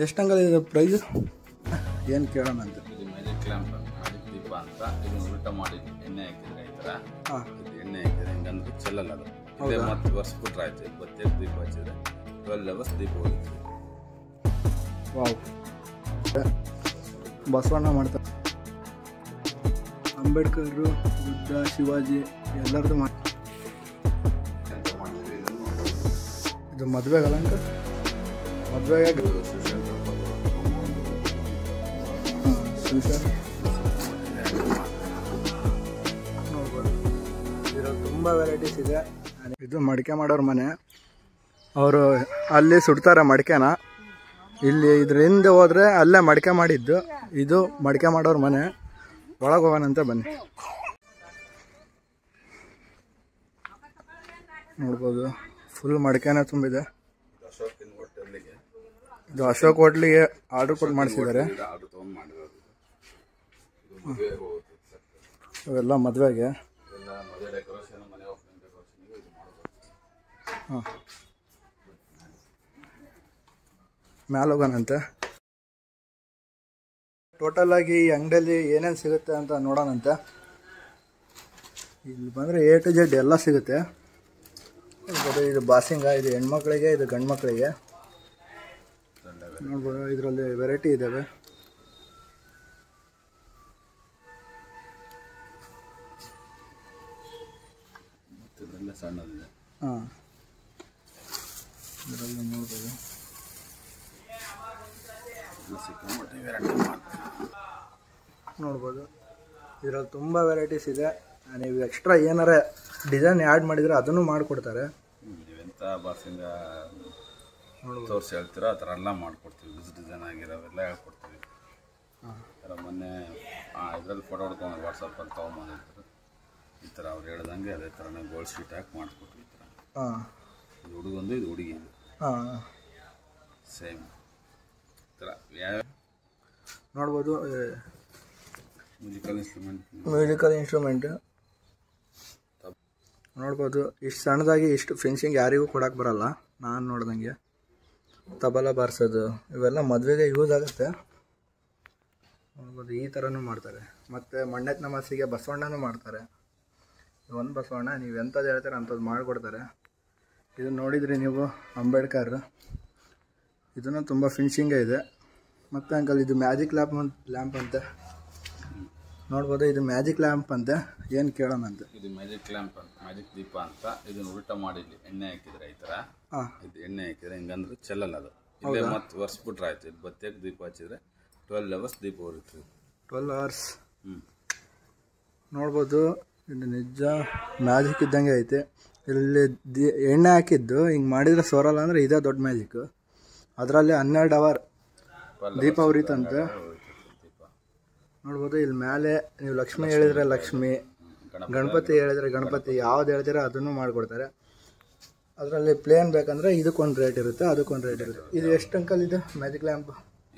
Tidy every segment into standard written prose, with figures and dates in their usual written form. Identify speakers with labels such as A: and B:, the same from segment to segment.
A: ಎಷ್ಟಂಗಲ್ಲ ಇದು ಪ್ರೈಸ್ ಏನು ಕೇಳೋಣ ಅಂತ.
B: ಇದು ಮ್ಯಾಜಿಕ್ ಲ್ಯಾಂಪ್ ಮ್ಯಾಜಿಕ್ ದೀಪ ಅಂತ. ಇದನ್ನು ಉಲ್ಟ ಮಾಡಿ ಎಣ್ಣೆ ಹಾಕಿದ್ರೆ ಈ ಥರ ಇದು ಎಣ್ಣೆ ಹಾಕಿದ್ರೆ ಹಿಂಗಂದ್ರೆ ಚೆಲ್ಲಲ್ಲ ಅದು. ಇದೇ ಮತ್ತೆ ಒರೆಸ್ಬಿಟ್ರೆ ಆಯ್ತು. 25 ದೀಪ ಹಚ್ಚಿದ್ರೆ 12 ಅವರ್ಸ್ ದೀಪ ಹೋಗುತ್ತೆ.
A: ವಾವ್, ಬಸವಣ್ಣ ಮಾಡ್ತಾರೆ. ಅಂಬೇಡ್ಕರ್, ಬುದ್ಧ, ಶಿವಾಜಿ ಎಲ್ಲರದ್ದು ಮಾಡಿ. ಇದು ಮದುವೆಗಲ್ಲ ಅಂತ ಮದುವೆಗೆ ನೋಡ್ಬೋದು. ಇದರಲ್ಲಿ ತುಂಬ ವೆರೈಟೀಸ್ ಇದೆ. ಇದು ಮಡಿಕೆ ಮಾಡೋರ ಮನೆ. ಅವರು ಅಲ್ಲಿ ಸುಡ್ತಾರೆ ಮಡಿಕೆನ. ಇಲ್ಲಿ ಇದ್ರ ಹಿಂದೆ ಹೋದರೆ ಅಲ್ಲೇ ಮಡಿಕೆ ಮಾಡಿದ್ದು. ಇದು ಮಡಿಕೆ ಮಾಡೋರ ಮನೆ. ಒಳಗೆ ಹೋಗೋಣಂತೆ ಬನ್ನಿ. ನೋಡ್ಬೋದು, ಫುಲ್ ಮಡಿಕೆನೇ ತುಂಬಿದೆ. ಇದು ಅಶೋಕ್ ಹೋಟ್ಲಿಗೆ ಆರ್ಡರ್ ಕೊಟ್ಟು ಮಾಡಿಸಿದ್ದಾರೆ. ಇವೆಲ್ಲ ಮದುವೆಗೆ. ಹಾಂ, ಮ್ಯಾಲೆ ಹೋಗೋಣಂತೆ. ಟೋಟಲ್ ಆಗಿ ಈ ಅಂಗಡಿಯಲ್ಲಿ ಏನೇನು ಸಿಗುತ್ತೆ ಅಂತ ನೋಡೋಣಂತೆ. ಇಲ್ಲಿ ಬಂದರೆ A to Z ಎಲ್ಲ ಸಿಗುತ್ತೆ. ನೋಡ್ಬೋದು, ಇದು ಬಾಸಿಂಗ, ಇದು ಹೆಣ್ಮಕ್ಳಿಗೆ, ಇದು ಗಂಡು ಮಕ್ಕಳಿಗೆ. ನೋಡ್ಬೋದು, ಇದರಲ್ಲಿ ವೆರೈಟಿ ಇದ್ದಾವೆ. ಹಾಂ, ಇದರಲ್ಲಿ ನೋಡ್ಬೋದು. ನೋಡ್ಬೋದು, ಇದರಲ್ಲಿ ತುಂಬ ವೆರೈಟೀಸ್ ಇದೆ. ನೀವು ಎಕ್ಸ್ಟ್ರಾ ಏನಾರ ಡಿಸೈನ್ ಆ್ಯಡ್ ಮಾಡಿದರೆ ಅದನ್ನು ಮಾಡಿಕೊಡ್ತಾರೆ.
B: ನೀವೆಂಥ ಬಾಸಿಂಗ ತೋರಿಸಿ ಹೇಳ್ತೀರೋ ಆ ಥರ ಎಲ್ಲ ಮಾಡಿಕೊಡ್ತೀವಿ. ಡಿಸೈನ್ ಆಗಿರೋವೆಲ್ಲ ಹೇಳ್ಕೊಡ್ತೀವಿ. ಥರ ಮೊನ್ನೆ ಇದರಲ್ಲಿ ಫೋಟೋ ಹೊಡ್ಕೊಂಡು ವಾಟ್ಸಪ್ಪಲ್ಲಿ ತೊಗೊಂಬಂದಿರ್ತಾರೆ. ಈ ಥರ ಅವ್ರು ಹೇಳ್ದಂಗೆ ಅದೇ ಥರನೇ ಗೋಲ್ಡ್ ಶೀಟ್ ಹಾಕಿ ಮಾಡಿಕೊಟ್ವಿ. ಈ ಥರ ಇದು ಹುಡುಗಂದು, ಇದು ಹುಡುಗಿ, ಸೇಮ್ ಈ ಥರ ಯಾವ
A: ನೋಡ್ಬೋದು.
B: ಮ್ಯೂಸಿಕಲ್ ಇನ್ಸ್ಟ್ರೂಮೆಂಟ್
A: ನೋಡ್ಬೋದು. ಇಷ್ಟು ಸಣ್ಣದಾಗಿ ಇಷ್ಟು ಫಿನಿಶಿಂಗ್ ಯಾರಿಗೂ ಕೊಡೋಕೆ ಬರಲ್ಲ. ನಾನು ನೋಡ್ದಂಗೆ ತಬಲ ಬಾರಿಸೋದು ಇವೆಲ್ಲ ಮದುವೆಗೆ ಯೂಸ್ ಆಗುತ್ತೆ. ನೋಡ್ಬೋದು, ಈ ಥರನೂ ಮಾಡ್ತಾರೆ. ಮತ್ತು ಮಣ್ಣೆತ್ ನಮಾಸಿಗೆ ಬಸವಣ್ಣನೂ ಮಾಡ್ತಾರೆ. ಒಂದು ಬಸವಣ್ಣ ನೀವು ಎಂಥದ್ದು ಹೇಳ್ತಾರೆ ಅಂಥದ್ದು ಮಾಡಿಕೊಡ್ತಾರೆ. ಇದು ನೋಡಿದ್ರಿ ನೀವು, ಅಂಬೇಡ್ಕರ್. ಇದನ್ನು ತುಂಬ ಫಿನಿಶಿಂಗೇ ಇದೆ. ಮತ್ತು ಅಂಕಲ್ ಇದು ಮ್ಯಾಜಿಕ್ ಲ್ಯಾಂಪ್ ಅಂತೆ. ನೋಡ್ಬೋದು, ಇದು ಮ್ಯಾಜಿಕ್ ಲ್ಯಾಂಪ್ ಅಂತೆ. ಏನು ಕೇಳೋಣ ಅಂತ.
B: ಇದು ಮ್ಯಾಜಿಕ್ ಲ್ಯಾಂಪ್ ಅಂತ, ಮ್ಯಾಜಿಕ್ ದೀಪ ಅಂತ. ಇದನ್ನು ಉಲ್ಟ ಮಾಡಿ ಎಣ್ಣೆ ಹಾಕಿದ್ರೆ ಈ ಥರ ಇದು ಎಣ್ಣೆ ಹಾಕಿದ್ರೆ ಹಿಂಗಂದ್ರೆ ಚೆಲ್ಲಲ್ಲ ಅದು. ಇಲ್ಲೇ ಮತ್ತೆ ಒರೆಸ್ಬಿಟ್ರೆ ಆಯ್ತು. ಇದು 25 ದೀಪ ಹಚ್ಚಿದ್ರೆ 12 ಅವರ್ಸ್ ದೀಪ ಹೋಗುತ್ತೆ.
A: 12 ಅವರ್ಸ್. ನೋಡ್ಬೋದು, ಇದು ನಿಜ ಮ್ಯಾಜಿಕ್ ಇದ್ದಂಗೆ ಐತೆ. ಇಲ್ಲಿ ಎಣ್ಣೆ ಹಾಕಿದ್ದು ಹಿಂಗೆ ಮಾಡಿದರೆ ಸೋರಲ್ಲ ಅಂದರೆ ಇದೇ ದೊಡ್ಡ ಮ್ಯಾಜಿಕ್. ಅದರಲ್ಲಿ 12 ಅವರ್ ದೀಪ ಉರಿತಂತೆ. ನೋಡ್ಬೋದು, ಇಲ್ಲಿ ಮೇಲೆ ನೀವು ಲಕ್ಷ್ಮಿ ಹೇಳಿದರೆ ಲಕ್ಷ್ಮಿ, ಗಣಪತಿ ಹೇಳಿದರೆ ಗಣಪತಿ, ಯಾವ್ದು ಹೇಳ್ತೀರಾ ಅದನ್ನು ಮಾಡಿಕೊಡ್ತಾರೆ. ಅದರಲ್ಲಿ ಪ್ಲೇನ್ ಬೇಕಂದರೆ ಇದಕ್ಕೊಂದು ರೇಟ್ ಇರುತ್ತೆ, ಅದಕ್ಕೊಂದು ರೇಟ್ ಇರುತ್ತೆ. ಇದು ಎಷ್ಟು ಅಂಕಲ್ ಇದು ಮ್ಯಾಜಿಕ್ ಲ್ಯಾಂಪ್?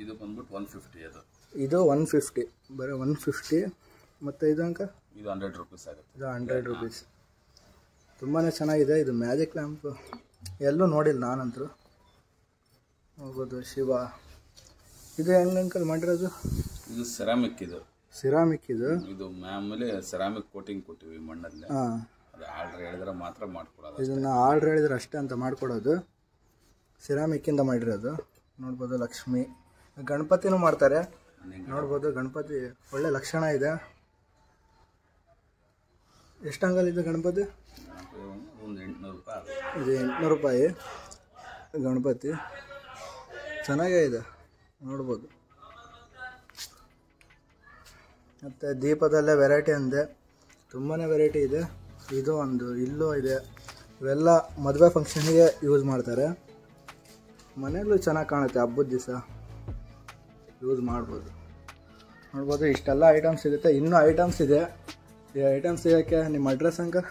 B: ಇದು ಬಂದ್ಬಿಟ್ಟು 150.
A: ಇದು 150, ಬರೀ 150. ಮತ್ತು ಇದು ಅಂಕ
B: ಇದು 100 ರೂಪೀಸ್ ಆಗುತ್ತೆ.
A: ಇದು 100 ರೂಪೀಸ್. ತುಂಬಾ ಚೆನ್ನಾಗಿದೆ ಇದು ಮ್ಯಾಜಿಕ್ ಲ್ಯಾಂಪ್. ಎಲ್ಲೂ ನೋಡಿಲ್ಲ ನಾನಂತರೂ. ನೋಡ್ಬೋದು, ಶಿವ. ಇದು ಹೆಂಗೆ ಅಂಕಲ್ ಮಾಡಿರೋದು?
B: ಇದು ಸೆರಾಮಿಕ್. ಇದು
A: ಸಿರಾಮಿಕ್. ಇದು
B: ಮಾಮೂಲಿ ಸೆರಾಮಿಕ್ ಕೋಟಿಂಗ್ ಕೊಟ್ಟಿವಿ ಮಣ್ಣಲ್ಲಿ. ಅದು ಆರ್ಡ್ರ್ ಹೇಳಿದ್ರೆ ಮಾತ್ರ ಮಾಡ್ಕೊಡೋದು.
A: ಇದನ್ನು ಆರ್ಡ್ರ್ ಹೇಳಿದ್ರೆ ಅಷ್ಟೇ ಅಂತ ಮಾಡಿಕೊಡೋದು. ಸಿರಾಮಿಕ್ಕಿಂದ ಮಾಡಿರೋದು. ನೋಡ್ಬೋದು, ಲಕ್ಷ್ಮಿ, ಗಣಪತಿನೂ ಮಾಡ್ತಾರೆ. ನೋಡ್ಬೋದು, ಗಣಪತಿ ಒಳ್ಳೆ ಲಕ್ಷಣ ಇದೆ. ಎಷ್ಟು ಅಂಗಲ್ ಇದು ಗಣಪತಿ?
B: ಒಂದು 800 ರೂಪಾಯಿ.
A: ಇದು 800 ರೂಪಾಯಿ ಗಣಪತಿ. ಚೆನ್ನಾಗೇ ಇದೆ, ನೋಡ್ಬೋದು. ಮತ್ತು ದೀಪದಲ್ಲೇ ವೆರೈಟಿ ಅಂದೆ, ತುಂಬಾ ವೆರೈಟಿ ಇದೆ. ಇದು ಒಂದು ಇಲ್ಲೂ ಇದೆ. ಇವೆಲ್ಲ ಮದುವೆ ಫಂಕ್ಷನ್ಗೆ ಯೂಸ್ ಮಾಡ್ತಾರೆ. ಮನೆಯಲ್ಲೂ ಚೆನ್ನಾಗಿ ಕಾಣುತ್ತೆ, ಹಬ್ಬದ ದಿವಸ ಯೂಸ್ ಮಾಡ್ಬೋದು. ನೋಡ್ಬೋದು, ಇಷ್ಟೆಲ್ಲ ಐಟಮ್ಸ್ ಸಿಗುತ್ತೆ. ಇನ್ನೂ ಐಟಮ್ಸ್ ಇದೆ. ಈ ಐಟಮ್ಸ್ ಸಿಗೋಕ್ಕೆ ನಿಮ್ಮ address uncle?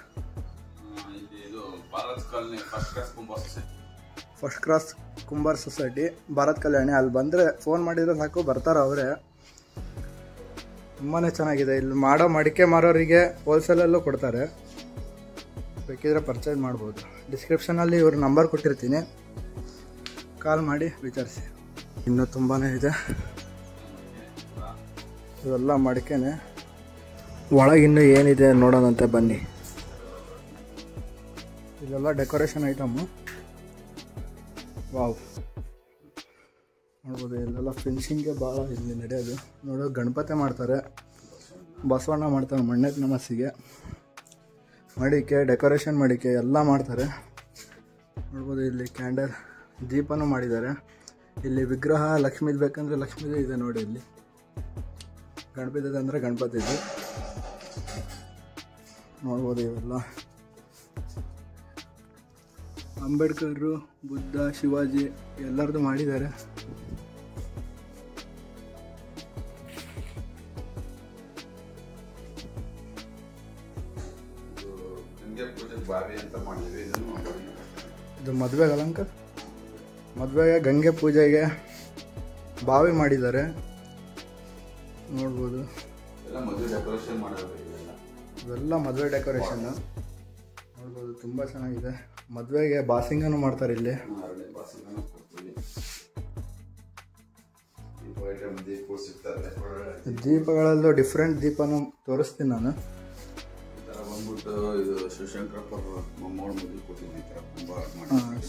A: First cross Kumbar society, Bharat Kalyani. ಅಲ್ಲಿ ಬಂದರೆ ಫೋನ್ ಮಾಡಿದರೆ ಸಾಕು, ಬರ್ತಾರೆ ಅವರೇ. ತುಂಬಾ ಚೆನ್ನಾಗಿದೆ. ಇಲ್ಲಿ ಮಾಡೋ ಮಡಿಕೆ ಮಾರೋರಿಗೆ ಹೋಲ್ಸೇಲಲ್ಲೂ ಕೊಡ್ತಾರೆ. ಬೇಕಿದ್ರೆ ಪರ್ಚೇಸ್ ಮಾಡ್ಬೋದು. ಡಿಸ್ಕ್ರಿಪ್ಷನಲ್ಲಿ ಇವ್ರ ನಂಬರ್ ಕೊಟ್ಟಿರ್ತೀನಿ, ಕಾಲ್ ಮಾಡಿ ವಿಚಾರಿಸಿ. ಇನ್ನೂ ತುಂಬಾ ಇದೆ. ಇವೆಲ್ಲ ಮಡಿಕೆನೆ. ಒಳಗಿನ್ನೂ ಏನಿದೆ ನೋಡೋಣಂತೆ ಬನ್ನಿ. ಇದೆಲ್ಲ ಡೆಕೋರೇಷನ್ ಐಟಮು. ವಾವ್, ನೋಡ್ಬೋದು. ಇಲ್ಲೆಲ್ಲ ಫಿನಿಶಿಂಗ್ಗೆ ಭಾಳ ಇಲ್ಲಿ ನಡೆಯೋದು. ನೋಡೋ ಗಣಪತಿ ಮಾಡ್ತಾರೆ, ಬಸವಣ್ಣ ಮಾಡ್ತಾರೆ, ಮಣ್ಣೆತ್ ನಮಸ್ಸಿಗೆ ಮಡಿಕೆ, ಡೆಕೋರೇಷನ್ ಮಡಿಕೆ ಎಲ್ಲ ಮಾಡ್ತಾರೆ. ನೋಡ್ಬೋದು ಇಲ್ಲಿ ಕ್ಯಾಂಡಲ್, ದೀಪನೂ ಮಾಡಿದ್ದಾರೆ. ಇಲ್ಲಿ ವಿಗ್ರಹ ಲಕ್ಷ್ಮೀದು ಬೇಕಂದರೆ ಲಕ್ಷ್ಮೀದು ಇದೆ ನೋಡಿ. ಇಲ್ಲಿ ಗಣಪತಿದು ಅಂದರೆ ಗಣಪತಿದು ನೋಡ್ಬೋದು. ಇವೆಲ್ಲ ಅಂಬೇಡ್ಕರು, ಬುದ್ಧ, ಶಿವಾಜಿ ಎಲ್ಲರದು ಮಾಡಿದ್ದಾರೆ. ಇದು ಮದುವೆಗೆ ಅಲಂಕಾರ, ಮದುವೆಗೆ ಗಂಗೆ ಪೂಜೆಗೆ ಬಾವಿ ಮಾಡಿದ್ದಾರೆ ನೋಡ್ಬೋದು. ಇವೆಲ್ಲ ಮದುವೆ ಡೆಕೋರೇಷನ್ ನೋಡ್ಬೋದು. ತುಂಬ ಚೆನ್ನಾಗಿದೆ. ಮದುವೆಗೆ ಬಾಸಿಂಗನ್ನು ಮಾಡ್ತಾರೆ ಇಲ್ಲಿ. ದೀಪಗಳಲ್ಲೂ ಡಿಫ್ರೆಂಟ್ ದೀಪನೂ ತೋರಿಸ್ತೀನಿ ನಾನು.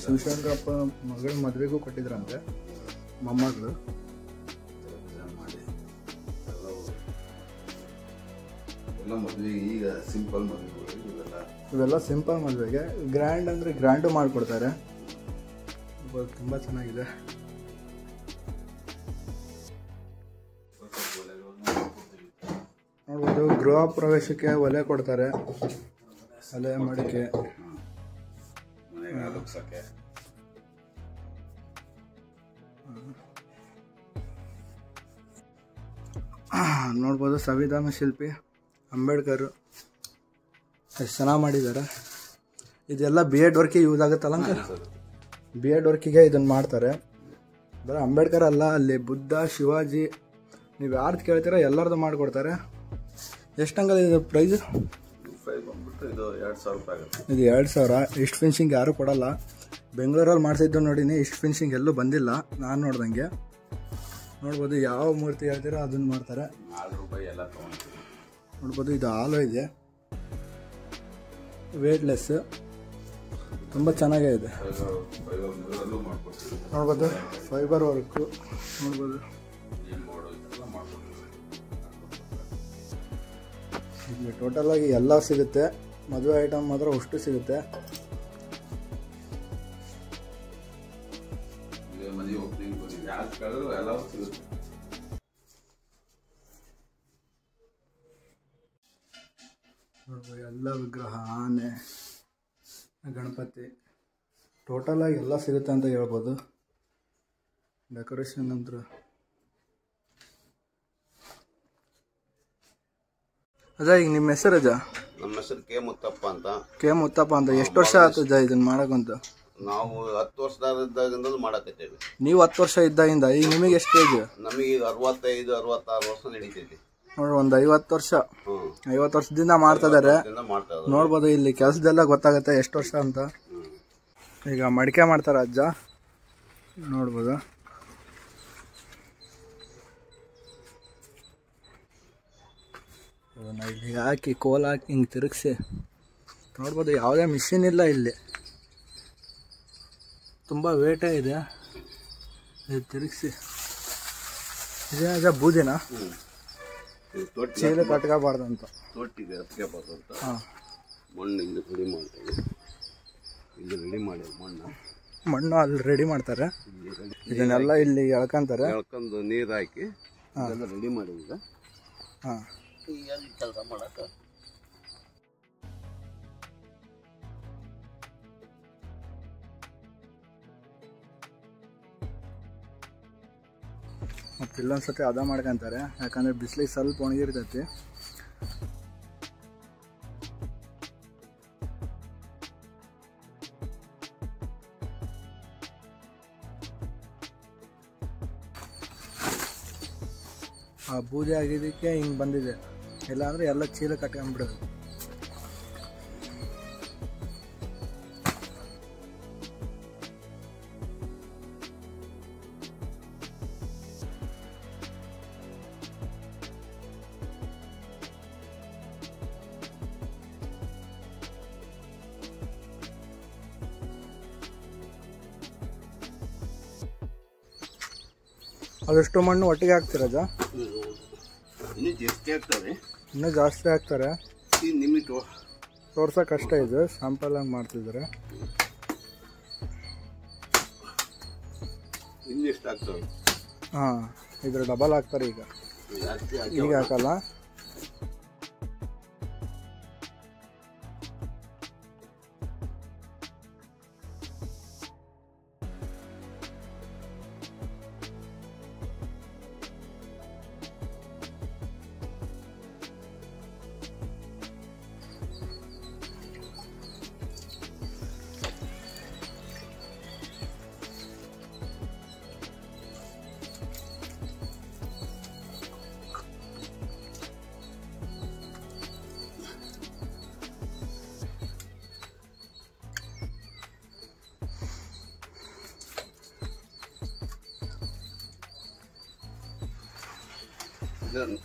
A: ಶಿವಶಂಕರಪ್ಪ ಮಗಳ ಮದುವೆಗೂ ಕೊಟ್ಟಿದ್ರಂತೆ, ಮೊಮ್ಮಗಳು. ಇವೆಲ್ಲ ಸಿಂಪಲ್ ಮದುವೆಗೆ. ಗ್ರ್ಯಾಂಡ್ ಅಂದರೆ ಗ್ರ್ಯಾಂಡು ಮಾಡಿಕೊಡ್ತಾರೆ. ತುಂಬ ಚೆನ್ನಾಗಿದೆ. ನೋಡ್ಬೋದು, ಗೃಹ ಪ್ರವೇಶಕ್ಕೆ ಒಲೆ ಕೊಡ್ತಾರೆ. ಒಲೆ, ಮಡಿಕೆ, ನೋಡ್ಬೋದು. ಸಂವಿಧಾನ ಶಿಲ್ಪಿ ಅಂಬೇಡ್ಕರ್ ಎಷ್ಟು ಚೆನ್ನಾಗಿ ಮಾಡಿದ್ದಾರೆ. ಇದೆಲ್ಲ BEd ವರ್ಕಿಗೆ ಯೂಸ್ ಆಗುತ್ತಲ್ಲ ಅಂಕಲ್? BEd ವರ್ಕಿಗೆ ಇದನ್ನು ಮಾಡ್ತಾರೆ. ಬರೀ ಅಂಬೇಡ್ಕರ್ ಅಲ್ಲ, ಅಲ್ಲಿ ಬುದ್ಧ, ಶಿವಾಜಿ, ನೀವು ಯಾರ್ದು ಕೇಳ್ತೀರ ಎಲ್ಲರದ್ದು ಮಾಡಿಕೊಡ್ತಾರೆ. ಎಷ್ಟು ಅಂಕಲ್ ಇದು ಪ್ರೈಸು? ಇದು 2000. ಇಷ್ಟು ಫಿನಿಶಿಂಗ್ ಯಾರೂ ಕೊಡಲ್ಲ. ಬೆಂಗಳೂರಲ್ಲಿ ಮಾಡಿಸಿದ್ದು ನೋಡಿನಿ, ಇಷ್ಟು ಫಿನಿಶಿಂಗ್ ಎಲ್ಲೂ ಬಂದಿಲ್ಲ ನಾನು ನೋಡ್ದಂಗೆ. ನೋಡ್ಬೋದು, ಯಾವ ಮೂರ್ತಿ ಹೇಳ್ತೀರೋ ಅದನ್ನು ಮಾಡ್ತಾರೆ. ನೋಡ್ಬೋದು, ಇದು ಹಾಲು ಇದೆ, ವೇಟ್ಲೆಸ್, ತುಂಬ ಚೆನ್ನಾಗೇ ಇದೆ. ನೋಡ್ಬೋದು, ಫೈಬರ್ ವರ್ಕು ನೋಡ್ಬೋದು. ಇಲ್ಲಿ ಟೋಟಲಾಗಿ ಎಲ್ಲ ಸಿಗುತ್ತೆ. ಮದುವೆ ಐಟಮ್ ಮಾತ್ರ ಅಷ್ಟು ಸಿಗುತ್ತೆ. ಎಲ್ಲ ವಿಗ್ರಹ, ಆನೆ, ಗಣಪತಿ, ಟೋಟಲಾಗಿ ಎಲ್ಲ ಸಿಗುತ್ತೆ ಅಂತ ಹೇಳ್ಬೋದು. ಡೆಕೋರೇಷನ್ ಅಂತೂ ಅಜ್ಜ. ಈಗ ನಿಮ್ಮ ಹೆಸರು ಅಜ್ಜ?
C: ನಮ್ಮ ಹೆಸರು ಕೆ ಮುತ್ತಪ್ಪ ಅಂತ.
A: ಕೆ ಮುತ್ತಪ್ಪ ಅಂತ. ಎಷ್ಟು ವರ್ಷ ಆತಜ್ಜ ಇದನ್ನ ಮಾಡಕ್ಕಂತ?
C: ನಾವು 10 ವರ್ಷದಾಗಿಂದ ಮಾಡಕತ್ತೇವೆ.
A: ನೀವು 10 ವರ್ಷ ಇದ್ದಾಗಿಂದ? ಈಗ ನಿಮಗೆ ಎಷ್ಟು ಏಜ್?
C: ನಮಗೆ ಈಗ 65, 66 ವರ್ಷ ನಡೀತೈತಿ
A: ನೋಡ್ರಿ. ಒಂದು 50 ವರ್ಷ, 50 ವರ್ಷದಿಂದ ಮಾಡ್ತಾ ಇದಾರೆ. ನೋಡ್ಬೋದು, ಇಲ್ಲಿ ಕೆಲಸದೆಲ್ಲ ಗೊತ್ತಾಗುತ್ತೆ ಎಷ್ಟು ವರ್ಷ ಅಂತ. ಈಗ ಮಡಿಕೆ ಮಾಡ್ತಾರೆ ಅಜ್ಜ, ನೋಡ್ಬೋದು. ಅದನ್ನು ಇಲ್ಲಿ ಹಾಕಿ ಕೋಲ್ ಹಾಕಿ ಹಿಂಗೆ ತಿರುಗಿಸಿ ನೋಡ್ಬೋದು. ಯಾವುದೇ ಮಿಷಿನ್ ಇಲ್ಲ ಇಲ್ಲಿ, ತುಂಬ ವೇಟೇ ಇದೆ. ಇದು ತಿರುಗಿಸಿ ಇದೇ ಅಜ್ಜ ಬೂದಿನ ಚೀಲ ಕಟ್ಕೋಬಾರ್ದು ಅಂತ.
C: ತೊಟ್ಟಿಗೆ ಹತ್ಕೋಬಾರ್ದು ಅಂತ ಮಣ್ಣು ಇಲ್ಲಿ ರೆಡಿ ಮಾಡ್ತೇವೆ. ಇಲ್ಲಿ ರೆಡಿ ಮಾಡಿ
A: ಮಣ್ಣು ಅಲ್ಲಿ ರೆಡಿ ಮಾಡ್ತಾರೆ. ಇದನ್ನೆಲ್ಲ ಇಲ್ಲಿ ಎಳ್ಕೊಂತಾರೆ.
C: ಎಳ್ಕೊಂಡು ನೀರು ಹಾಕಿ ಅದೆಲ್ಲ ರೆಡಿ ಮಾಡಿ ಈಗ ಕೆಲಸ ಮಾಡಕ್ಕೆ.
A: ಮತ್ತು ಇಲ್ಲೊಂದ್ಸತಿ ಅದ ಮಾಡ್ಕೊಂತಾರೆ, ಯಾಕಂದರೆ ಬಿಸಿಲಿಗೆ ಸ್ವಲ್ಪ ಒಣಗಿರ್ತೈತಿ. ಆ ಬೂದಿ ಆಗಿದ್ದಕ್ಕೆ ಹಿಂಗೆ ಬಂದಿದೆ, ಇಲ್ಲಾಂದರೆ ಎಲ್ಲ ಚೀಲ ಕಟ್ಕೊಂಡ್ಬಿಡೋದು. ಅದೆಷ್ಟು ಮಣ್ಣು ಒಟ್ಟಿಗೆ ಹಾಕ್ತಿರೋದ?
C: ಇನ್ನೂ ಜಾಸ್ತಿ ಆಗ್ತದೆ.
A: ಇನ್ನೂ ಜಾಸ್ತಿ ಹಾಕ್ತಾರೆ.
C: ಈ ನಿಮಿಟ್
A: ತೋರ್ಸೋಕೆ ಕಷ್ಟ ಇದು, ಸ್ಯಾಂಪಲ್ ಆಗಿ ಮಾಡ್ತಿದ್ದಾರೆ.
C: ಇನ್ನೆಷ್ಟು ಆಗ್ತವೆ?
A: ಹಾಂ, ಇದ್ರ ಡಬಲ್ ಹಾಕ್ತಾರೆ ಈಗ. ಈಗ ಹಾಕಲ್ಲ.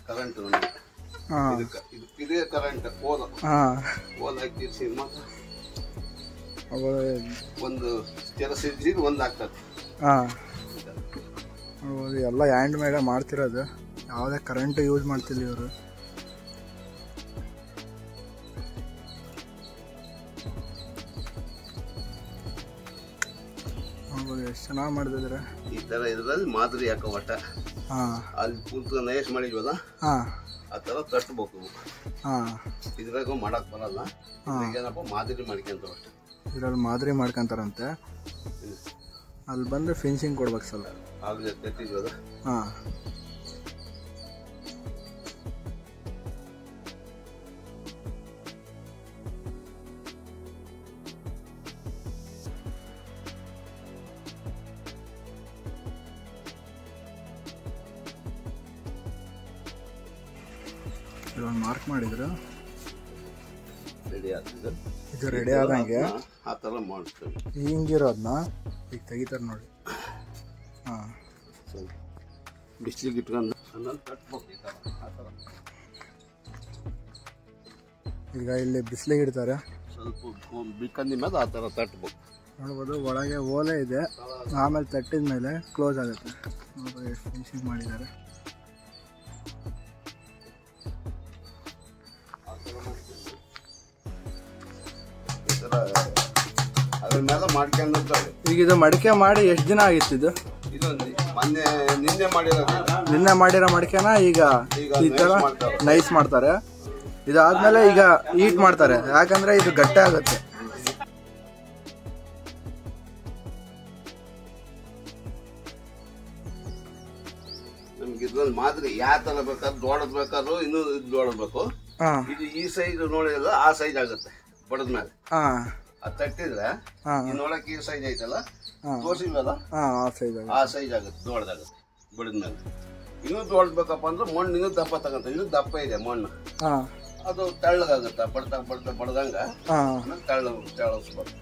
C: ಕರೆಂಟ್
A: ಹಾಂ,
C: ಇದೇ ಕರೆಂಟ್ ಓಲ ಹಾಕಿ ಮಾತ್ರ ಒಂದು ಕೆಲಸ ಇದ್ದು ಒಂದು ಆಗ್ತದೆ.
A: ಹಾಂ, ಎಲ್ಲ ಹ್ಯಾಂಡ್ ಮೇಡೇ ಮಾಡ್ತಿರೋದು, ಯಾವುದೇ ಕರೆಂಟ್ ಯೂಸ್ ಮಾಡ್ತಿಲ್ಲ ಇವರು. ಎಷ್ಟು ಚೆನ್ನಾಗಿ ಮಾಡ್ತಿದ್ರೆ.
C: ಈ ಥರ ಇದ್ರಲ್ಲಿ ಮಾದರಿ ಹಾಕೋ ಒಟ್ಟ.
A: ಹಾಂ,
C: ಅಲ್ಲಿ ಕೂತು ನಯಸ್ ಮಾಡಿದ್ವಲ್ಲ,
A: ಹಾಂ,
C: ಆ ಥರ ತಟ್ಟಬೇಕು.
A: ಹಾಂ,
C: ಇದ್ರಾಗ ಮಾಡಕ್ ಬರಲ್ಲ. ಏನಪ್ಪ ಮಾದರಿ ಮಾಡ್ಕೊಂತ ಅಷ್ಟೆ.
A: ಇದರಲ್ಲಿ ಮಾದರಿ ಮಾಡ್ಕೊಂತಾರಂತೆ. ಅಲ್ಲಿ ಬಂದರೆ ಫಿನಿಶಿಂಗ್ ಕೊಡ್ಬೇಕು ಸಲ.
C: ಆಗಲೇ ತಟ್ಟಿದ್ವಲ್ಲ.
A: ಹಾಂ, ಇದೊಂದು ಮಾರ್ಕ್ ಮಾಡಿದ್ರು,
C: ರೆಡಿ ಆಗ್ತದೆ.
A: ಇದು ರೆಡಿ ಆದಂಗೆ
C: ಆ ಥರ ಮಾಡ್ತೇವೆ.
A: ಹಿಂಗಿರೋದನ್ನ ಈಗ ತೆಗಿತಾರೆ ನೋಡಿ. ಹಾಂ,
C: ಸ್ವಲ್ಪ ಬಿಸಿಲಿಗೆ ಇಟ್ಕೊಂಡು ಆಮೇಲೆ ತಟ್ಬೇಕು ಈ ಥರ. ಆ ಥರ
A: ಈಗ ಇಲ್ಲಿ ಬಿಸಿಲಿಗೆ ಇಡ್ತಾರೆ.
C: ಸ್ವಲ್ಪ ಬಿಕ್ಕಂದಿ ಮೇಲೆ ಆ ಥರ ತಟ್ಬೇಕು.
A: ನೋಡ್ಬೋದು, ಒಳಗೆ ಓಲೆ ಇದೆ. ಆಮೇಲೆ ತಟ್ಟಿದ ಮೇಲೆ ಕ್ಲೋಸ್ ಆಗುತ್ತೆ. ನೋಡ್ಬೋದು ಎಷ್ಟು ಫಿನಿಶಿಂಗ್ ಮಾಡಿದ್ದಾರೆ.
C: ಅದ್ರ ಮೇಲೆ ಮಾಡ್ಕೊಂಡಿರ್ತಾರೆ.
A: ಈಗ ಇದು ಮಡಿಕೆ ಮಾಡಿ ಎಷ್ಟು ದಿನ ಆಗಿತ್ತು? ಇದು ನಿನ್ನೆ ಮಾಡಿರೋ ಮಡಿಕೆನ ಈಗ ಈ ತರ ನೈಸ್ ಮಾಡ್ತಾರೆ. ಇದಾದ್ಮೇಲೆ ಈಗ ಹೀಟ್ ಮಾಡ್ತಾರೆ, ಯಾಕಂದ್ರೆ ಇದು ಗಟ್ಟಿ ಆಗುತ್ತೆ.
C: ನಮ್ಗೆ ಇದ್ರಲ್ಲಿ ಮಾದರಿ ಯಾವ ತರ ಬೇಕಾದ್ರು ದೊಡ್ಡದ್ ಬೇಕಾದ್ರು ಇನ್ನೂ ದೊಡ್ಡಬೇಕು. ಇದು ಈ ಸೈಜ್ ನೋಡಿದ್ರೆ ಆ ಸೈಜ್ ಆಗುತ್ತೆ ಬಡದ ಮೇಲೆ. ಅದು ತಟ್ಟಿದ್ರೆ ನೋಡಕ್ ಈ ಸೈಜ್ ಐತಲ್ಲ, ತೋರಿಸಿದ್ವಲ್ಲ ಆ ಸೈಜ್ ಆಗುತ್ತೆ, ದೊಡ್ಡದಾಗುತ್ತೆ ಬಡದ ಮೇಲೆ. ಇನ್ನೂ ದೊಡ್ಡಬೇಕಪ್ಪ ಅಂದ್ರೆ ಮಣ್ಣು ಇನ್ನೂ ದಪ್ಪ ತಗಂತ. ಇನ್ನೂ ದಪ್ಪ ಇದೆ ಮಣ್ಣು, ಅದು ತೆಳ್ಳಗಾಗುತ್ತೆ. ಬಡ್ದಂಗ ತೆಳ್ಳಸ್ಬಾರ್ದು.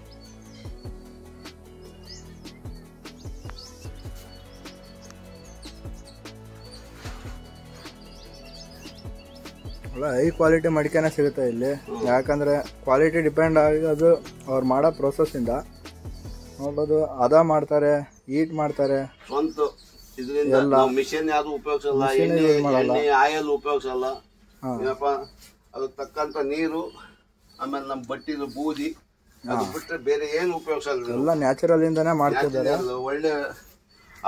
A: ಒಳ್ಳೆ ಹೈ ಕ್ವಾಲಿಟಿ ಮಡಿಕೆನೇ ಸಿಗುತ್ತೆ ಇಲ್ಲಿ. ಯಾಕಂದರೆ ಕ್ವಾಲಿಟಿ ಡಿಪೆಂಡ್ ಆಗೋದು ಅವ್ರು ಮಾಡೋ ಪ್ರೊಸೆಸ್ಸಿಂದ. ನೋಡ್ಬೋದು, ಹದ ಮಾಡ್ತಾರೆ, ಹೀಟ್ ಮಾಡ್ತಾರೆ.
C: ಸ್ವಂತ ಇದರಿಂದ ಮಿಷನ್ ಯಾವುದು ಉಪಯೋಗಿಸಲ್ಲ, ಎಣ್ಣೆ ಆಯಿಲ್ ಉಪಯೋಗಿಸಲ್ಲ. ಏನಪ್ಪ ಅದಕ್ಕೆ ತಕ್ಕಂತ ನೀರು, ಆಮೇಲೆ ನಮ್ಮ ಬಟ್ಟಿದು ಬೂದಿ, ಅದು ಬಿಟ್ಟರೆ ಬೇರೆ ಏನು ಉಪಯೋಗಿಸಲ್ಲ.
A: ಎಲ್ಲ ನ್ಯಾಚುರಲ್ ಇಂದಾನೆ ಮಾಡ್ತಿದ್ದಾರೆ.
C: ಒಳ್ಳೆ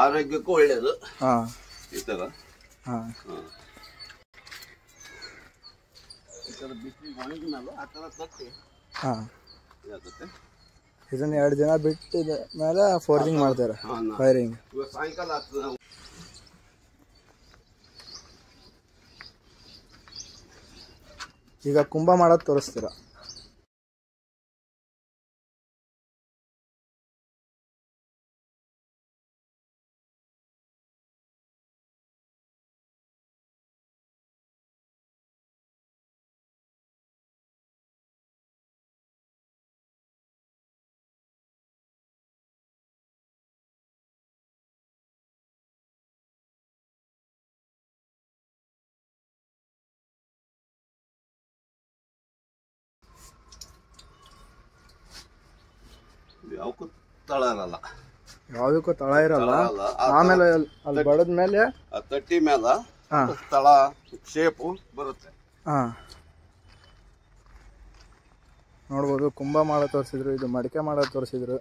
C: ಆರೋಗ್ಯಕ್ಕೂ ಒಳ್ಳೇದು ಈ ಥರ. ಬಿಸಿಲಿಗೆ ಒಣಗಿನಲ್ಲ ಆ ಥರ ತಟ್ಟಿ ಇದಾಗುತ್ತೆ.
A: ಇದನ್ನ 2 ದಿನ ಬಿಟ್ಟಿದ ಮೇಲೆ ಫೋರ್ಜಿಂಗ್ ಮಾಡ್ತಾರೆ, ಫೈರಿಂಗ್.
C: ಇವತ್ತು ಸಾಯಂಕಾಲ ಆಗ್ತದೆ.
A: ಈಗ ಕುಂಭ ಮಾಡೋದು ತೋರಿಸ್ತೀರಾ?
C: ಯಾವಕ್ಕೂ ತಳ ಇರಲ್ಲ.
A: ಯಾವುದಕ್ಕೂ ತಳ ಇರಲ್ಲ.
C: ಅಲ್ಲ,
A: ಆಮೇಲೆ ಅಲ್ಲಿ ಬಡದ ಮೇಲೆ
C: ಆ ತಟ್ಟಿ ಮೇಲೆ ತಳ ಶೇಪು ಬರುತ್ತೆ.
A: ಹಾಂ, ನೋಡ್ಬೋದು. ಕುಂಭ ಮಾಡೋದು ತೋರಿಸಿದ್ರು, ಇದು ಮಡಿಕೆ ಮಾಡೋದು ತೋರಿಸಿದ್ರು.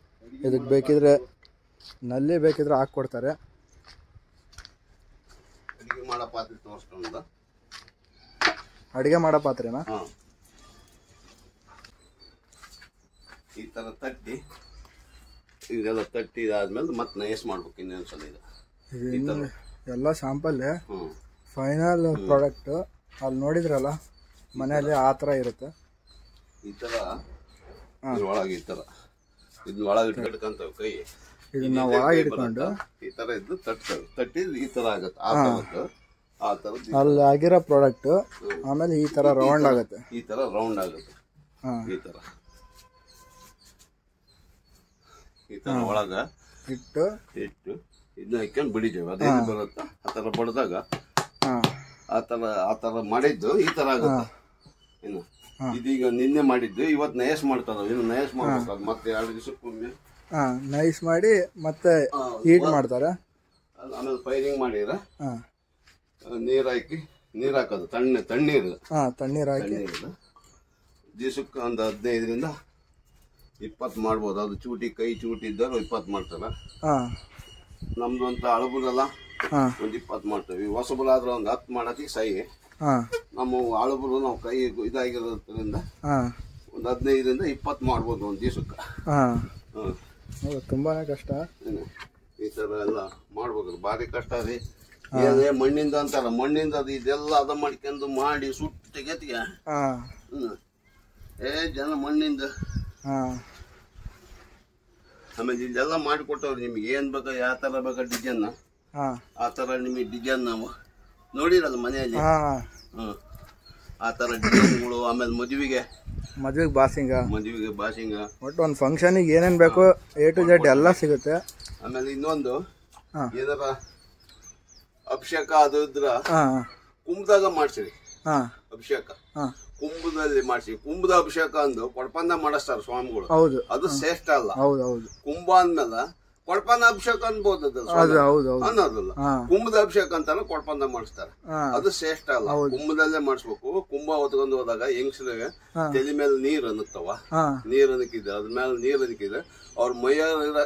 A: ಇದಕ್ಕೆ ಬೇಕಿದ್ರೆ ನಲ್ಲಿ ಬೇಕಿದ್ರೆ ಹಾಕ್ಕೊಡ್ತಾರೆ.
C: ಅಡಿಗೆ ಮಾಡೋ ಪಾತ್ರೆ ತೋರಿಸ್ಕೊಂಡು
A: ಅಡುಗೆ ಮಾಡೋ ಪಾತ್ರೆನಾ?
C: ಹಾಂ, ಈ ಥರ ತಟ್ಟಿ ಇದೆಲ್ಲ ತಟ್ಟಿ ಇದಾದ್ಮೇಲೆ ಮತ್ತೆ ನೈಸ್ ಮಾಡ್ಬೇಕು ಇನ್ನೊಂದ್ಸಲ. ಇದು
A: ಎಲ್ಲ ಶಾಂಪಲ್ಲೇ
C: ಹ್ಞೂ
A: ಫೈನಲ್ ಪ್ರಾಡಕ್ಟು. ಅಲ್ಲಿ ನೋಡಿದ್ರಲ್ಲ ಮನೆಯಲ್ಲಿ ಆ ಥರ ಇರುತ್ತೆ.
C: ಈ ಥರ ಒಳಗೆ ಈ ಥರ ಇದನ್ನ ಒಳಗೆ ಇಟ್ಕೊಂತವೆ ಕೈ.
A: ಇದನ್ನ ಒಳಗೆ ಇಟ್ಕೊಂಡು
C: ಈ ಥರ ಇದ್ದು ತಟ್ತವೆ. ತಟ್ಟಿದ್ರೆ ಈ ಥರ ಆಗುತ್ತೆ. ಆ ಥರದ್ದು
A: ಅಲ್ಲಿ ಆಗಿರೋ ಪ್ರಾಡಕ್ಟು ಆಮೇಲೆ ಈ ಥರ ರೌಂಡ್ ಆಗುತ್ತೆ.
C: ಈ ಥರ ರೌಂಡ್ ಆಗುತ್ತೆ. ಈ ಥರ ಒಳಗೆ
A: ಇಟ್ಟು
C: ಇದನ್ನ ಹಾಕ್ಕೊಂಡು ಬಿಡಿತೇವೆ. ಅದೇ ಬರುತ್ತೆ. ಆ ಥರ ಬಡ್ದಾಗ ಆ ಥರ ಮಾಡಿದ್ದು ಈ ಥರ ಆಗುತ್ತೆ. ಇನ್ನು ಇದೀಗ ನಿನ್ನೆ ಮಾಡಿದ್ದು ಇವತ್ತು ನಯಸ್ ಮಾಡ್ತಾರ. ಇನ್ನು ನಯಸ್ ಮಾಡ್ಬೇಕು. ಮತ್ತೆ 2 ದಿವಸಕ್ಕೊಮ್ಮೆ
A: ನೈಸ್ ಮಾಡಿ ಮತ್ತೆ ಹೀಟ್ ಮಾಡ್ತಾರೆ.
C: ಆಮೇಲೆ ಫೈರಿಂಗ್ ಮಾಡಿರ ನೀರು ಹಾಕಿ ನೀರು ಹಾಕೋದು ತಣ್ಣೀರು
A: ಹಾಕಿ
C: ದಿವಸಕ್ಕೆ ಒಂದು 15ರಿಂದ 20 ಮಾಡ್ಬೋದು. ಅದು ಚೂಟಿ ಕೈ ಚೂಟಿ ಇದ್ದರು 20 ಮಾಡ್ತಾರ. ನಮ್ದು ಅಂತ ಅಳಬುರಲ್ಲ ಒಂದು 20 ಮಾಡ್ತೇವೆ. ಹೊಸಬರಾದ್ರೆ ಒಂದು 10 ಮಾಡಕ್ಕೆ ಸೈ. ನಮ್ಮ ಅಳಬರು ನಾವು ಕೈ ಇದಾಗಿರೋದ್ರಿಂದ ಒಂದು 15ರಿಂದ 20 ಮಾಡ್ಬೋದು ಒಂದು ದಿವಸಕ್ಕೆ.
A: ತುಂಬಾನೇ ಕಷ್ಟ.
C: ಈ ತರ ಎಲ್ಲ ಮಾಡ್ಬೇಕು. ಭಾರಿ ಕಷ್ಟ ರೀ. ಏನೇ ಮಣ್ಣಿಂದ ಅಂತಾರ, ಮಣ್ಣಿಂದ ಅದು ಇದೆಲ್ಲ ಅದ ಮಾಡ್ಕೊಂಡು ಮಾಡಿ ಸುಟ್ಟು ತೆಗೆತಿಗೆ ಜನ ಮಣ್ಣಿಂದ. ಆಮೇಲೆ ಇದೆಲ್ಲ ಮಾಡಿಕೊಟ್ಟವ್ರು ನಿಮ್ಗೆ ಏನ್ ಬೇಕಾ, ಯಾವ ತರ ಬೇಕಾ ಡಿಸೈನ್ ಆ ತರ ನಿಮಗೆ ಡಿಸೈನ್ ನಾವು ನೋಡಿರಲ್ಲ ಮನೆಯಲ್ಲಿ. ಆ ತರ ಡಿಸೈನ್ಗಳು. ಆಮೇಲೆ ಮದುವೆಗೆ ಬಾಸಿಂಗ
A: ಒಟ್ಟು ಒಂದು ಫಂಕ್ಷನಿಗೆ ಏನೇನು ಬೇಕು A to Z ಎಲ್ಲ ಸಿಗುತ್ತೆ.
C: ಆಮೇಲೆ ಇನ್ನೊಂದು ಏನಾರ ಅಭಿಷೇಕ ಅದು ಇದ್ರ ಕುಂಭದಾಗ ಮಾಡ್ಸಿರಿ. ಅಭಿಷೇಕ ಕುಂಭದಲ್ಲಿ ಮಾಡಿಸಿ. ಕುಂಭದ ಅಭಿಷೇಕ ಅಂದು ಕೊಡಪಂದ ಮಾಡಿಸ್ತಾರ ಸ್ವಾಮಿಗಳು. ಅದು ಶ್ರೇಷ್ಠ ಅಲ್ಲ. ಕುಂಭ ಅಂದ್ಮೇಲೆ ಕೊಡಪಂದ ಅಭಿಷೇಕ ಅನ್ಬೋದು ಅನ್ನೋದಲ್ಲ. ಕುಂಭದ ಅಭಿಷೇಕ ಅಂತಾನೆ ಕೊಡಪಂದ ಮಾಡಿಸ್ತಾರ. ಅದು ಶ್ರೇಷ್ಠ ಅಲ್ಲ. ಕುಂಭದಲ್ಲೇ ಮಾಡಿಸ್ಬೇಕು. ಕುಂಭ ಹೊತ್ಕೊಂಡು ಹೋದಾಗ ಹೆಂಗಸ್ರಿಗೆ ತಲೆ ಮೇಲೆ ನೀರ್ ಅನ್ನುತ್ತವ. ನೀರ್ ಅನ್ನಕ್ಕಿದ್ರೆ ಅದ್ಮೇಲೆ ನೀರ್ ಅನ್ನಕ್ಕಿದ್ರೆ ಅವ್ರ ಮೈಯ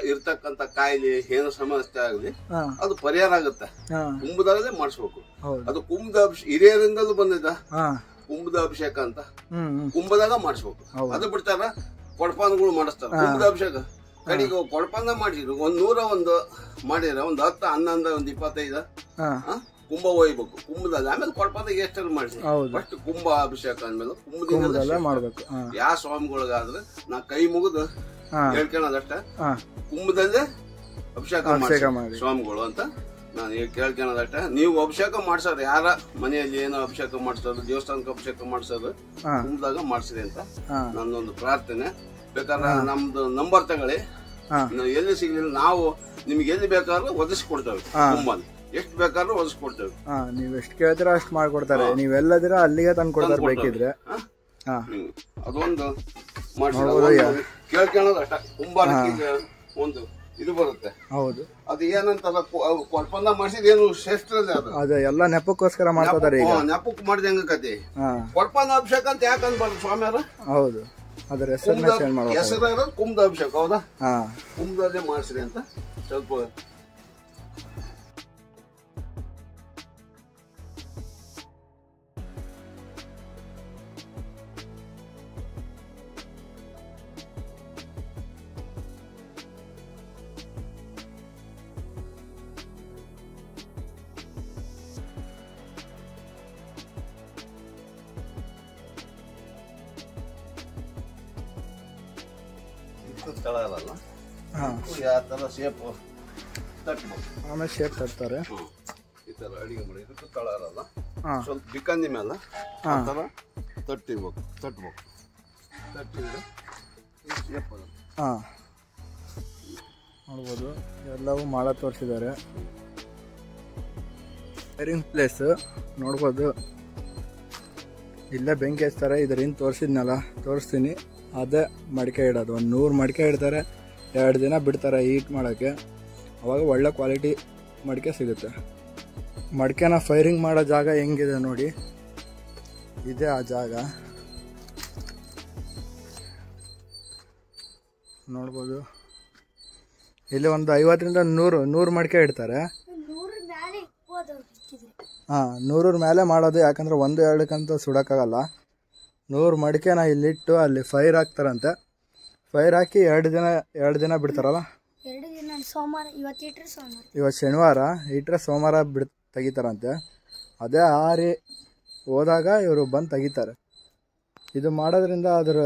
C: ಇರ್ತಕ್ಕಂತ ಕಾಯಿಲೆ ಏನು ಸಮಸ್ಯೆ ಆಗಲಿ ಅದು ಪರಿಹಾರ ಆಗುತ್ತೆ. ಕುಂಭದಲ್ಲೇ ಮಾಡಿಸ್ಬೇಕು. ಅದು ಕುಂಭದ ಹಿರಿಯರಿಂದಲೂ ಬಂದಿದ್ದ ಕುಂಭದ ಅಭಿಷೇಕ ಅಂತ. ಕುಂಭದಾಗ ಮಾಡಿಸ್ಬೇಕು. ಅದು ಬಿಡ್ತಾರ ಕೊಡಪಾನಗಳು ಮಾಡಿಸ್ತಾರ. ಕುಂಭದ ಅಭಿಷೇಕ ಕಡೆಗೆ ಕೊಡಪಾನ ಮಾಡಿದ್ರು 100 ಮಾಡಿದ್ರೆ 10 11 25 ಕುಂಭ ಒಯ್ಬೇಕು. ಕುಂಭದಲ್ಲಿ ಆಮೇಲೆ ಕೊಡಪಾದಾಗ ಎಷ್ಟನ್ನು ಮಾಡಿಸಿ ಫಸ್ಟ್ ಕುಂಭ ಅಭಿಷೇಕ ಅಂದ್ಮೇಲೆ ಕುಂಭದಿಂದ ಮಾಡ್ಬೇಕು. ಯಾವ ಸ್ವಾಮಿಗಳಿಗಾದ್ರೆ ನಾ ಕೈ ಮುಗಿದು ಹೇಳ್ಕೊಳೋದಷ್ಟ ಕುಂಭದಲ್ಲೇ ಅಭಿಷೇಕ ಮಾಡಿ ಸ್ವಾಮಿಗಳು ಅಂತ ನಾನು ಕೇಳ್ಕೊಳೋದಷ್ಟ. ನೀವು ಅಭಿಷೇಕ ಮಾಡ್ಸೋರು ಯಾರ ಮನೆಯಲ್ಲಿ ಏನೋ ಅಭಿಷೇಕ ಮಾಡ್ಸೋರು, ದೇವಸ್ಥಾನಕ್ಕೆ ಅಭಿಷೇಕ ಮಾಡ್ಸೋರು ಕುಂಭದಾಗ ಮಾಡ್ಸಿರಿ ಅಂತ ನನ್ನೊಂದು ಪ್ರಾರ್ಥನೆ. ಬೇಕಾದ್ರೆ ನಮ್ದು ನಂಬರ್ ತಗೊಳ್ಳಿ. ಎಲ್ಲಿ ಸಿಗ್ಲಿಲ್ಲ ನಾವು ನಿಮ್ಗೆ ಎಲ್ಲಿ ಬೇಕಾದ್ರೂ ಒದಗಿಸ್ಕೊಡ್ತೇವೆ. ಕುಂಭನ್ ಎಷ್ಟು ಬೇಕಾದ್ರೂ ಒದಗಿಸ್ಕೊಡ್ತೇವೆ.
A: ನೀವ್ ಎಷ್ಟು ಕೇಳ್ತೀರಾ ಅಷ್ಟು ಮಾಡ್ಕೊಡ್ತಾರೆ. ನೀವೆಲ್ಲದಿರ ಅಲ್ಲಿಗೆ ತಂದು ಕೊಡ್ತಾರೆ ಬೇಕಿದ್ರೆ.
C: ಅದೊಂದು ಕೇಳ್ಕೊಳ್ಳೋದು ಅಷ್ಟ. ಕುಂಭಾರಕ್ಕೆ ಒಂದು ಇದು ಬರುತ್ತೆ.
A: ಹೌದು.
C: ಅದು ಏನಂತಾರ ಕೊಡ್ಪಂದ ಮಾಡಿಸಿದ ಏನು ಶ್ರೇಷ್ಠರಲ್ಲೇ
A: ಅದು ಎಲ್ಲ ನೆಪಕ್ಕೋಸ್ಕರ ಮಾಡ್ತಾರೆ. ಈಗ
C: ನೆಪಕ್ಕೆ ಮಾಡಿದ ಹೆಂಗ ಕತೆ ಕೊಡ್ಪಂದ ಅಭಿಷೇಕ ಅಂತ ಯಾಕೆ ಅನ್ಬಾರ್ದು ಸ್ವಾಮಿಯರ?
A: ಹೌದು. ಅದರ
C: ಹೆಸರು ಕುಂಭದ ಅಭಿಷೇಕ. ಹೌದಾ? ಕುಂಭದಲ್ಲೇ ಮಾಡಿಸ್ರಿ ಅಂತ ಸ್ವಲ್ಪ ತಳ ಇರಲ್ಲ. ಯಾವ ತರ ಶೇಪ್ ತಟ್ಬೋದು.
A: ಆಮೇಲೆ ಶೇಪ್ ತಟ್ತಾರೆ.
C: ಈ ತರ ಅಡಿಗೆ ಮಾಡಿ ಇದಕ್ಕೂ ತಳ ಇರಲ್ಲ. ಸ್ವಲ್ಪ ಬಿಕ್ಕಂದಿ ಮೇಲೆ ಆ ತರ ತಟ್ಟಿರ್ಬೇಕು. ತಟ್ಟಿದ್ರೆ ಶೇಪ್ ಆಗುತ್ತೆ.
A: ನೋಡ್ಬೋದು ಎಲ್ಲವೂ ಮಾಡೋ ತೋರಿಸಿದ್ದಾರೆ. ಫೈರಿಂಗ್ ಪ್ಲೇಸ್ ನೋಡ್ಬೋದು. ಇಲ್ಲೇ ಬೆಂಕಿ ಹಚ್ತಾರೆ. ಇದರಿಂದ ತೋರಿಸ್ತೀನಿ. ಅದೇ ಮಡಿಕೆ ಇಡೋದು. ಒಂದು 100 ಮಡಿಕೆ ಇಡ್ತಾರೆ. 2 ದಿನ ಬಿಡ್ತಾರೆ ಹೀಟ್ ಮಾಡೋಕ್ಕೆ. ಅವಾಗ ಒಳ್ಳೆ ಕ್ವಾಲಿಟಿ ಮಡಿಕೆ ಸಿಗುತ್ತೆ. ಮಡಿಕೆನ ಫೈರಿಂಗ್ ಮಾಡೋ ಜಾಗ ಹೆಂಗಿದೆ ನೋಡಿ, ಇದೇ ಆ ಜಾಗ ನೋಡ್ಬೋದು. ಇಲ್ಲಿ ಒಂದು 50ರಿಂದ 100 ಮಡಿಕೆ ಇಡ್ತಾರೆ. 100 ಮೇಲೆ ಮಾಡೋದು, ಯಾಕಂದರೆ 1-2 ಸುಡೋಕ್ಕಾಗಲ್ಲ. 100 ಮಡಿಕೆನ ಇಲ್ಲಿಟ್ಟು ಅಲ್ಲಿ ಫೈರ್ ಹಾಕ್ತಾರಂತೆ. ಫೈರ್ ಹಾಕಿ 2 ದಿನ ಬಿಡ್ತಾರಲ್ಲ. ಇವತ್ತು ಶನಿವಾರ ಇಟ್ಟರೆ ಸೋಮವಾರ ತೆಗಿತಾರಂತೆ. ಅದೇ ಆರಿ ಹೋದಾಗ ಇವರು ಬಂದು ತೆಗಿತಾರೆ. ಇದು ಮಾಡೋದ್ರಿಂದ ಅದ್ರ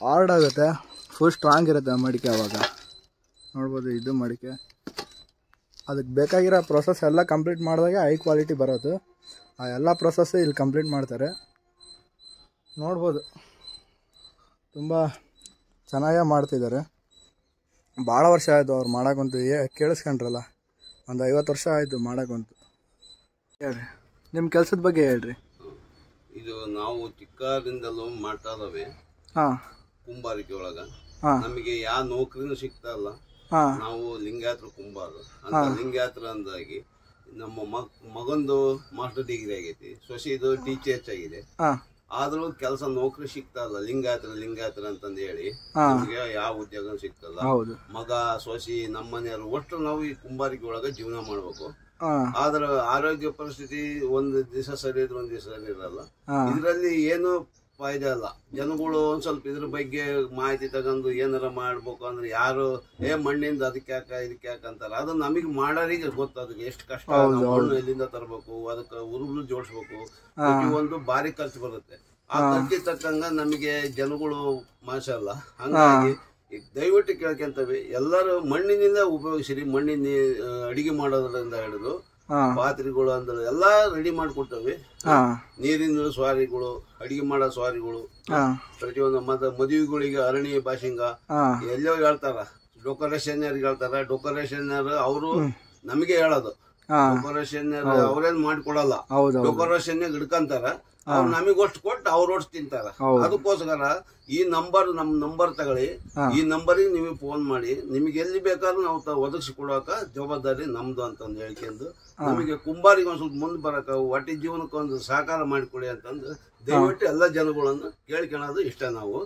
A: ಹಾರ್ಡ್ ಆಗುತ್ತೆ, ಫುಲ್ ಸ್ಟ್ರಾಂಗ್ ಇರುತ್ತೆ ಮಡಿಕೆ. ಆವಾಗ ನೋಡ್ಬೋದು, ಇದು ಮಡಿಕೆ. ಅದಕ್ಕೆ ಬೇಕಾಗಿರೋ ಪ್ರೊಸೆಸ್ ಎಲ್ಲ ಕಂಪ್ಲೀಟ್ ಮಾಡಿದಾಗ ಹೈ ಕ್ವಾಲಿಟಿ ಬರೋದು. ಆ ಎಲ್ಲ ಪ್ರೊಸೆಸ್ಸು ಇಲ್ಲಿ ಕಂಪ್ಲೀಟ್ ಮಾಡ್ತಾರೆ. ನೋಡ್ಬೋದು, ತುಂಬ ಚೆನ್ನಾಗೇ ಮಾಡ್ತಿದ್ದಾರೆ. ಭಾಳ ವರ್ಷ ಆಯಿತು ಅವ್ರು ಮಾಡೋಕ್ಕಂತೂ. ಕೇಳಿಸ್ಕೊಂಡ್ರಲ್ಲ, ಒಂದು 50 ವರ್ಷ ಆಯಿತು ಮಾಡೋಕ್ಕಂತೂ. ಹೇಳ್ರಿ, ನಿಮ್ಮ ಕೆಲಸದ ಬಗ್ಗೆ ಹೇಳ್ರಿ.
C: ಇದು ನಾವು ಚಿಕ್ಕದಿಂದಲೂ ಮಾಡ್ತಾ ಇದ್ದಾವೆ. ಕುಂಬಾರಿಕೆ ಒಳಗ ನಮಗೆ ಯಾವ ನೌಕರಿನೂ ಸಿಗ್ತಾ ಇಲ್ಲ. ನಾವು ಲಿಂಗಾಯತ್ರ ಕುಂಬಾರ ಅಂತ. ಲಿಂಗಾಯತ್ರ ಅಂದಾಗಿ ನಮ್ಮ ಮಗಂದು ಮಾಸ್ಟರ್ ಡಿಗ್ರಿ ಆಗೈತಿ, ಸೊಸೆದು ಟೀಚರ್ಸ್ ಆಗಿದೆ. ಆದ್ರೂ ಕೆಲಸ ನೌಕರಿ ಸಿಗ್ತಾ ಇಲ್ಲ. ಲಿಂಗಾಯತ್ರ ಅಂತಂದು ಹೇಳಿ ನಮ್ಗೆ ಯಾವ ಉದ್ಯೋಗ ಸಿಗ್ತಲ್ಲ. ಮಗ ಸೊಸಿ ನಮ್ಮ ಮನೆಯವರು ಒಟ್ಟು ನಾವು ಈ ಕುಂಬಾರಿಕೆ ಒಳಗ ಜೀವನ ಮಾಡ್ಬೇಕು. ಆದ್ರ ಆರೋಗ್ಯ ಪರಿಸ್ಥಿತಿ ಒಂದ್ ದಿವಸ ಸರಿ ಇದ್ರೆ ಒಂದ್ ದಿವಸ ಸರಿ ಇರಲ್ಲ. ಇದ್ರಲ್ಲಿ ಏನು ಫಾಯ್ದೆ ಇಲ್ಲ. ಜನಗಳು ಒಂದ್ ಸ್ವಲ್ಪ ಇದ್ರ ಬಗ್ಗೆ ಮಾಹಿತಿ ತಗೊಂಡು ಏನಾರ ಮಾಡ್ಬೇಕು ಅಂದ್ರೆ ಯಾರು ಮಣ್ಣಿಂದ ಅದಕ್ಕೆ ಯಾಕ ಇದಕ್ಕೆ ಯಾಕ ಅಂತಾರ. ಅದು ನಮಗ್ ಮಾಡೋರಿಗೆ ಗೊತ್ತ, ಅದಕ್ಕೆ ಎಷ್ಟು ಕಷ್ಟ. ಮಣ್ಣು ಎಲ್ಲಿಂದ ತರಬೇಕು, ಅದಕ್ಕೆ ಉರುಳು ಜೋಡಿಸ್ಬೇಕು, ಒಂದು ಭಾರಿ ಖರ್ಚು ಬರುತ್ತೆ. ಆ ಖರ್ಚು ತಕ್ಕಂಗ ನಮಗೆ ಜನಗಳು ಮಾಸಲ್ಲ. ಹಂಗಾಗಿ ದಯವಿಟ್ಟು ಕೇಳ್ಕೊಂತವಿ, ಎಲ್ಲರೂ ಮಣ್ಣಿನಿಂದ ಉಪಯೋಗಿಸಿರಿ. ಮಣ್ಣಿನ ಅಡಿಗೆ ಮಾಡೋದ್ರಿಂದ ಹಿಡಿದು ಪಾತ್ರೆಗಳು ಅಂದ್ರೆ ಎಲ್ಲಾ ರೆಡಿ ಮಾಡಿಕೊಡ್ತೇವೆ. ನೀರಿನ ಸ್ವಾರಿಗಳು, ಅಡಿಗೆ ಮಾಡೋ ಸ್ವಾರಿಗಳು, ಪ್ರತಿಯೊಂದು ಮದುವೆಗಳಿಗೆ ಅರಣ್ಯ ಭಾಷಿಂಗ ಎಲ್ಲೋ ಹೇಳ್ತಾರ. ಡೆಕೋರೇಷನ್ ಹೇಳ್ತಾರ. ಡೆಕೋರೇಷನ್ ಅವರು ನಮಗೆ ಹೇಳೋದು. ಡೆಕೋರೇಷನ್ ಅವ್ರೇನ್ ಮಾಡ್ಕೊಡಲ್ಲ. ಡೆಕೋರೇಷನ್ ಹಿಡ್ಕಂತಾರ. ಅವ್ರು ನಮಗೋಷ್ಟು ಕೊಟ್ಟು ಅವ್ರಷ್ಟು ತಿಂತಾರ. ಅದಕ್ಕೋಸ್ಕರ ಈ ನಂಬರ್, ನಮ್ ನಂಬರ್ ತಗೊಳ್ಳಿ. ಈ ನಂಬರಿಗೆ ನೀವು ಫೋನ್ ಮಾಡಿ, ನಿಮ್ಗೆ ಎಲ್ಲಿ ಬೇಕಾದ್ರೂ ನಾವು ಒದಗಿಸಿ ಕೊಡೋಕ ಜವಾಬ್ದಾರಿ ನಮ್ದು ಅಂತಂದು ಹೇಳ್ಕೊಂಡು, ನಮಗೆ ಕುಂಬಾರಿಗೆ ಒಂದ್ ಸ್ವಲ್ಪ ಮುಂದೆ ಬರಕ, ಹೊಟ್ಟೆ ಜೀವನಕ್ಕೆ ಒಂದು ಸಹಕಾರ ಮಾಡಿಕೊಡಿ ಅಂತಂದು ದಯವಿಟ್ಟು ಎಲ್ಲ ಜನಗಳನ್ನು ಕೇಳ್ಕೊಳ್ಳೋದು ಇಷ್ಟ ನಾವು.